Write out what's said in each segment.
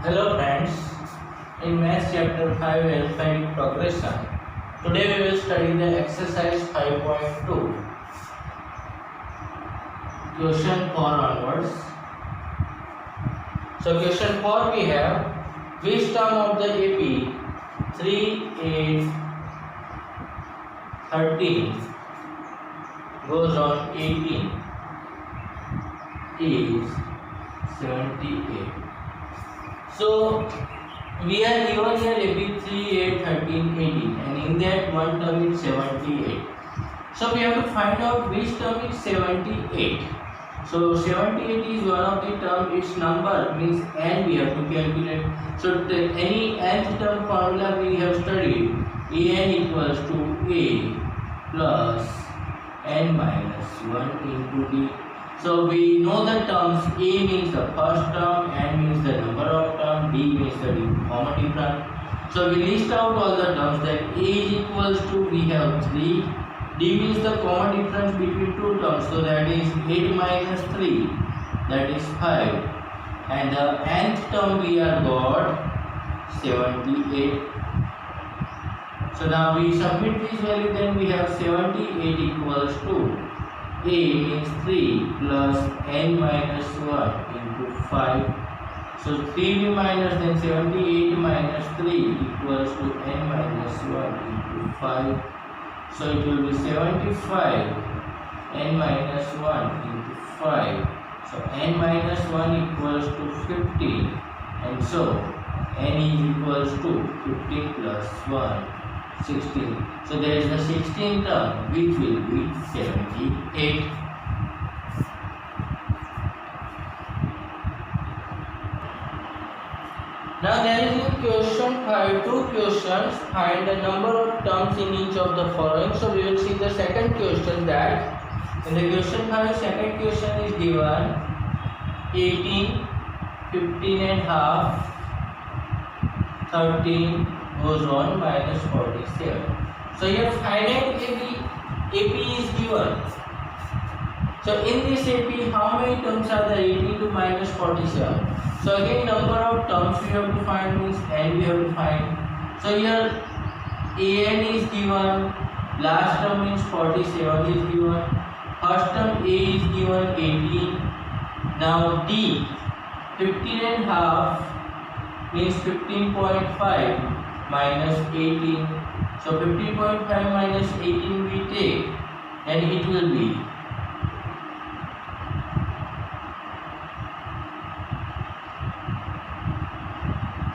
Hello friends, in Maths chapter 5 alphabetic progression, today we will study the exercise 5.2, question 4 onwards. So question 4 we have, which term of the AP 3, 8, 13 goes on 18 is 78. So we are given here AP 3, 8, 13, 18 and in that one term is 78. So we have to find out which term is 78. So 78 is one of the term, its number means n we have to calculate. So any nth term formula we have studied, an equals to a plus n minus 1 into d. So we know the terms, a means the first term, n means the number of term, d means the common difference. So we list out all the terms that a is equals to, we have 3, d means the common difference between two terms, so that is 8 minus 3, that is 5, and the nth term we are got 78. So now we submit this value, then we have 78 equals to a means 3 plus n minus 1 into 5. So 3b minus then 78 minus 3 equals to n minus 1 into 5. So it will be 75 n minus 1 into 5. So n minus 1 equals to 15, and so n is equals to 15 plus 1. 16. So there is the 16th term which will be 78. Now there is in question 5 two questions, find the number of terms in each of the following. So we will see the second question, that in the question 5 second question is given 18, 15 and half, 13 goes on minus 47. So here finite AP is given. So in this AP, how many terms are there? 18 to minus 47. So again, number of terms we have to find means n we have to find. So here an is given, last term means 47 is given, first term a is given 18. Now d 15 and half means 15.5 minus 18. So 15.5 minus 18 we take, and it will be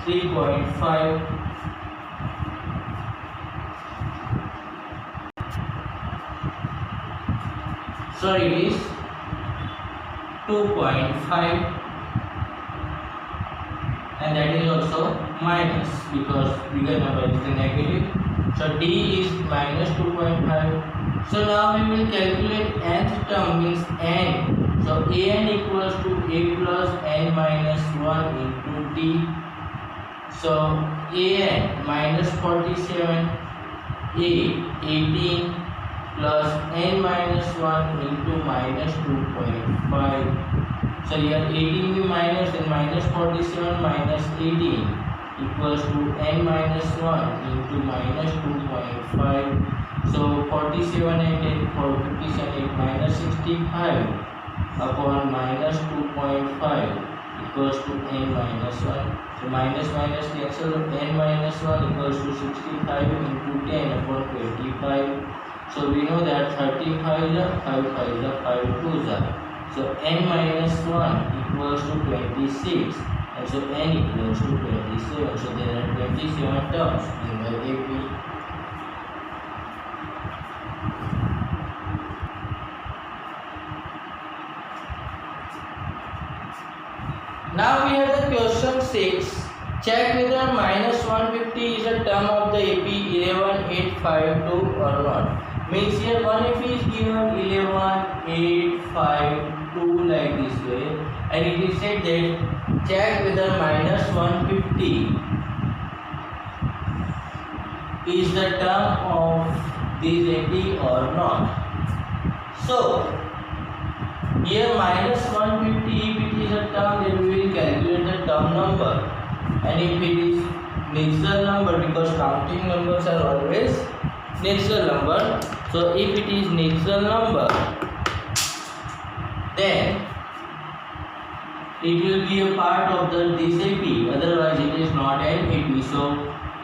3.5. Sorry, it is 2.5, and that is also minus because bigger number is the negative. So d is minus 2.5. So now we will calculate nth term means n. So an equals to a plus n minus 1 into d. So an minus 47, a 18 plus n minus 1 into minus 2.5. So here 18 we minus and minus 47 minus 18 equals to n minus 1 into minus 2.5. So 47 and 10 for 57 minus 65 upon minus 2.5 equals to n minus 1. So minus minus cancel, n minus 1 equals to 65 into 10 upon 25. So we know that 35 is a 5 5 is a 5 2 is a. So n minus 1 equals to 26, and so n equals to 27. So there are 27 terms in the AP. Now we have the question 6. Check whether minus 150 is a term of the AP 11852 or not. Means here one AP is given 11852 like this way, and it is said that check whether minus 150 is the term of this AP or not. So here minus 150, if it is a term, then we will calculate the term number. and if it is natural number, because counting numbers are always natural number, so if it is natural number, then it will be a part of this AP, otherwise it is not an AP. So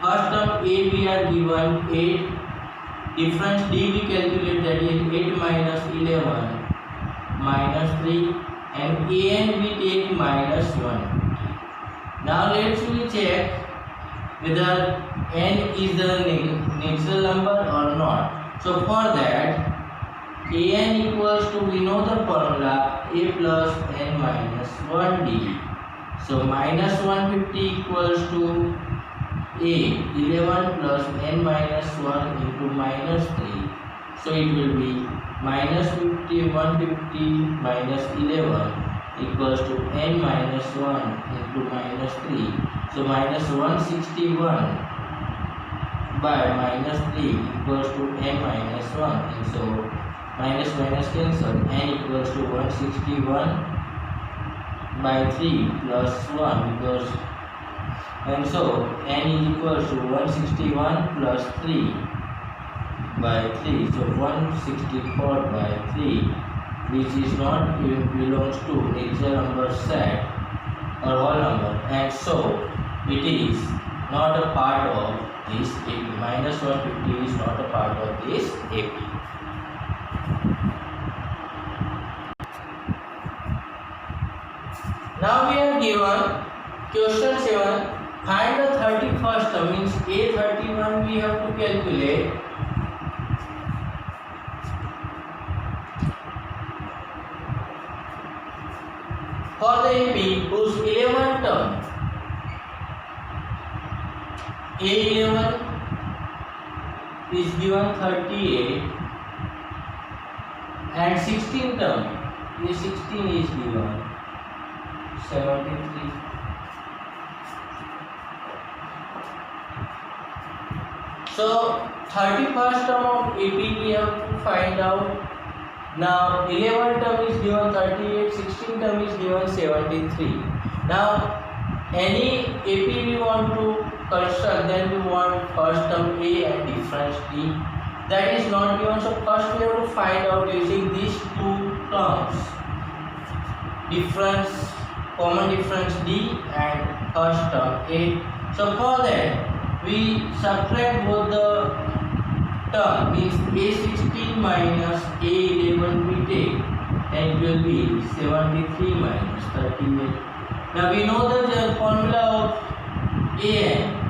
first term A we are given 8, difference D we calculate, that is 8 minus 11 minus 3, and AN we take minus 1. Now let's we check whether n is the natural number or not. So for that, an equals to, we know the formula, a plus n minus 1d. So minus 150 equals to a 11 plus n minus 1 into minus 3. So it will be minus 50, 150 minus 11 equals to n minus 1 into minus 3. So minus 161 by minus 3 equals to n minus 1, and so minus minus cancel, n equals to 161 by 3 plus 1, because, and so n is equals to 161 plus 3 by 3, so 164 by 3, which is not belongs to natural number set or whole number, and so it is not a part of this AP. Minus 150 is not a part of this AP. Now we are given question 7. Find the 31st term, means A31 we have to calculate. For the AP whose 11th term, A11 is given 38 and 16th term, A16 is given 73. So 31st term of AP we have to find out. Now 11th term is given 38, 16th term is given 73. Now any AP we want to construct, then we want first term A and difference D. That is not given, so first we have to find out using these two terms, difference, common difference D and first term A. So for that we subtract both the term, means A16 minus A11 we take, and it will be 73 minus 38. Now we know the formula of AN,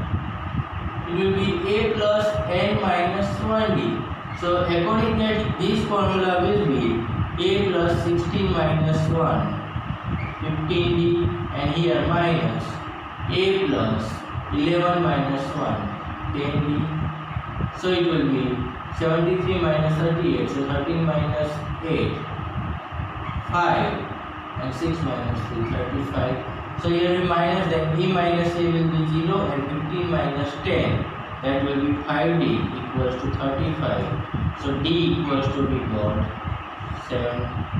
it will be A plus n minus 1d. So according that this formula will be A plus 16 minus 1, 15d, and here minus A plus 11 minus 1, 10d. So it will be 73 minus 38, so 13 minus 8, 5, and 6 minus 3, 35. So here we minus, then E minus A will be 0, and 15 minus 10, that will be 5D equals to 35. So D equals to, we got 7.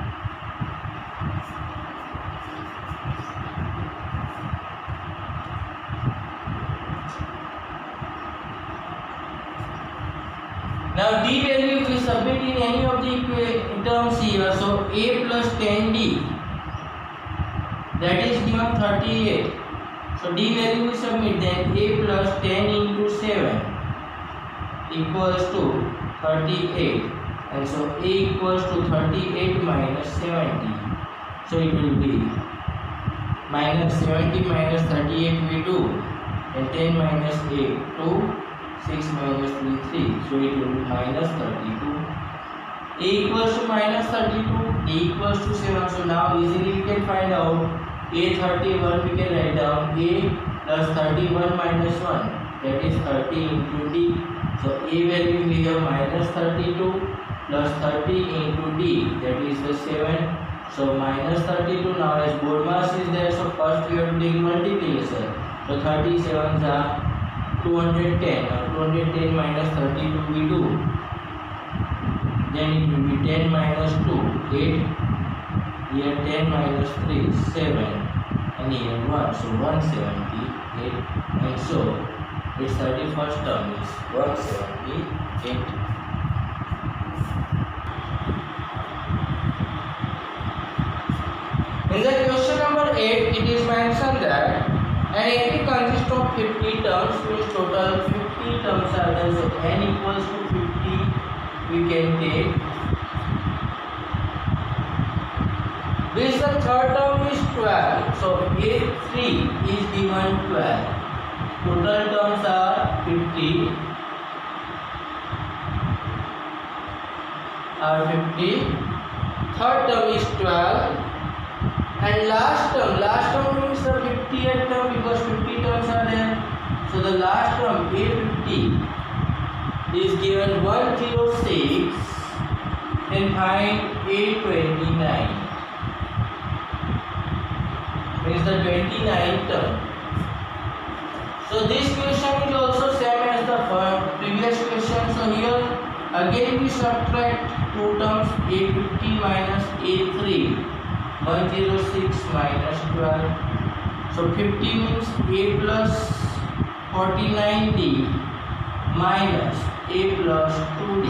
Now D value we submit in any of the terms here. So A plus 10D, that is given 38. So D value we submit, then A plus 10 into 7 equals to 38, and so A equals to 38 minus 70. So it will be minus 70 minus 38 we do, and 10 minus 8 2, 6 minus 3 3, so it will be minus 32. A equals to minus 32, D equals to 7. So now easily we can find out A31, we can write down A plus 31 minus 1, that is 30 into D. So A value we have minus 32 plus 30 into D, that is the 7. So minus 32, now as board mass is there, so first we have to take multiplication. So 37s are 210. Now 210 minus 32 we do, then it will be 10 minus 2, 8, here 10 minus 3, 7, and here 1, so 178, and so its 31st term is 178. In the question number 8, it is mentioned that an AP consists of 50 terms, which total 50 terms are there. So n equals to 50 we can take. This the third term is 12. So A3 is given 12. Total terms are 50. Third term is 12. And last term means the 50th term, because 50 terms are there. So the last term A50 is given 106, then find A29, means the 29th term. So this question is also same as the previous question. So here again we subtract two terms, A50 minus A3. 106 minus 12. So 50 means A plus 49D minus A plus 2D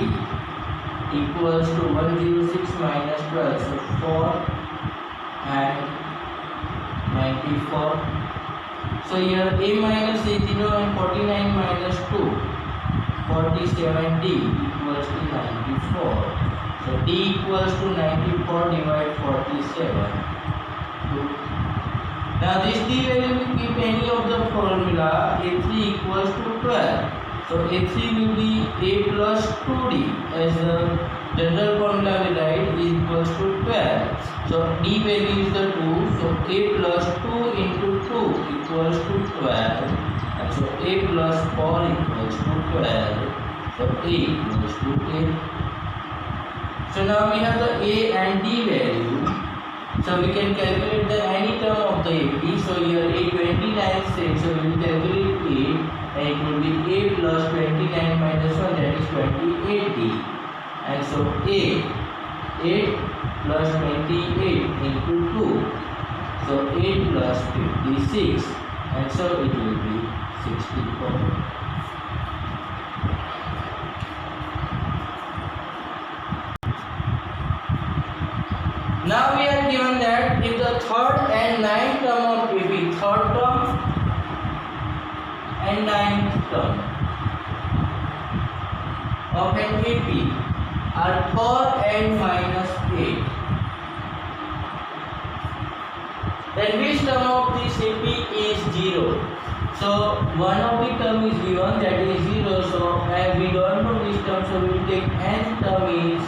equals to 106 minus 12. So 4 and 94. So here A minus A0 and 49 minus 2. 47D equals to 94. So D equals to 94 divide 47. Now this D value will give any of the formula. A3 equals to 12. So A3 will be A plus 2D, as the general formula we write is equals to 12. So D value is the 2. So A plus 2 into 2 equals to 12. And so A plus 4 equals to 12. So A equals to 8. So now we have the A and D value. So we can calculate the any term of the AP. So here A29 says, so we will calculate 8, and it will be A plus 29 minus 1, that is 28D. And so A 8 plus 28 into 2. So 8 plus 56, and so it will be 64. Now we are given that if the third and ninth term of AP, third term and ninth term of an AP are 4 and minus 8, then which term of this AP is 0? So one of the term is given, that is 0. So and we don't know this term, so we will take nth term is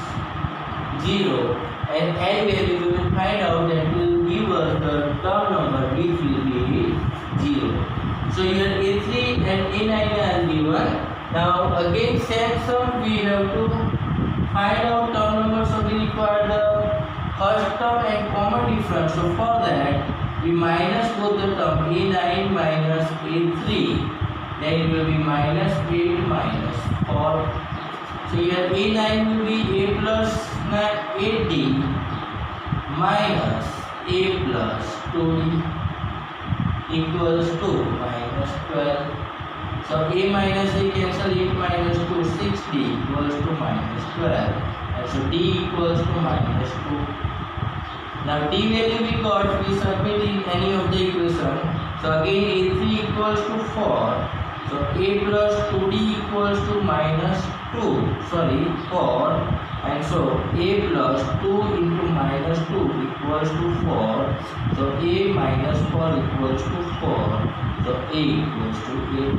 0. And n value we will find out, that will give us the term number which will be 0. So here A3 and A9 are given. Now again same sum we have to find out term number. So we require the first term and common difference. So for that we minus both the term A9 minus A3. Then it will be minus 8 minus 4. So here A9 will be A plus 8D minus A plus 2D equals to minus 12. So A minus A cancel, 8 minus 2, 6D equals to minus 12. And so D equals to minus 2. Now D value we got, we submit in any of the equation. So again A3 equals to 4. So A plus 2D equals to minus 4. And so A plus 2 into minus 2 equals to 4. So A minus 4 equals to 4. So A equals to 8.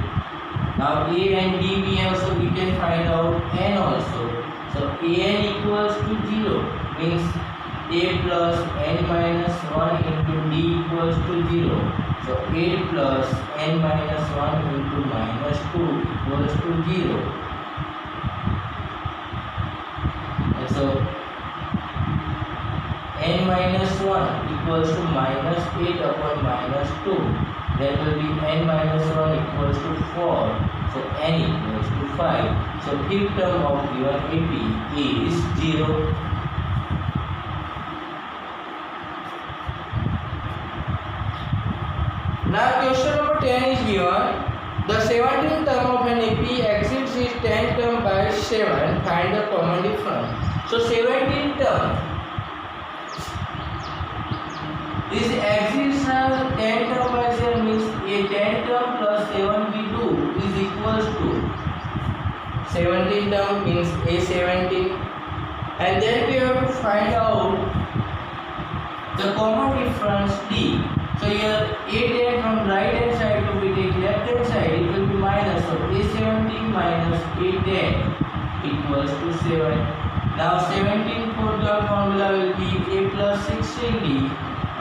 Now A and D we have, so we can find out n also. So An equals to 0, means A plus n minus 1 into D equals to 0. So 8 plus n minus 1 into minus 2 equals to 0. And so n minus 1 equals to minus 8 upon minus 2. That will be n minus 1 equals to 4. So n equals to 5. So fifth term of given AP is 0. Now question number 10 is given. The 17th term of an AP exceeds its 10th term by 7. Find the common difference. So 17th term is exceeds 10th term by 7 means a 10th term plus 7 we do is equals to 17th term means a 17, and then we have to find out the common difference D. So here a10 from right hand side to we take left hand side, it will be minus, so a17 minus a10 equals to 7. Now 17 fourth term formula will be a plus 16d,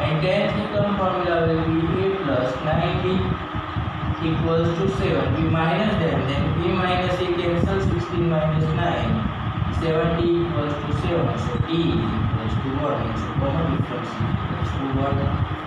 and 10th term formula will be a plus 9d equals to 7. We minus them, then a minus a cancel, 16 minus 9, 70 equals to 7. So d equals to 1. So common difference equals to 1.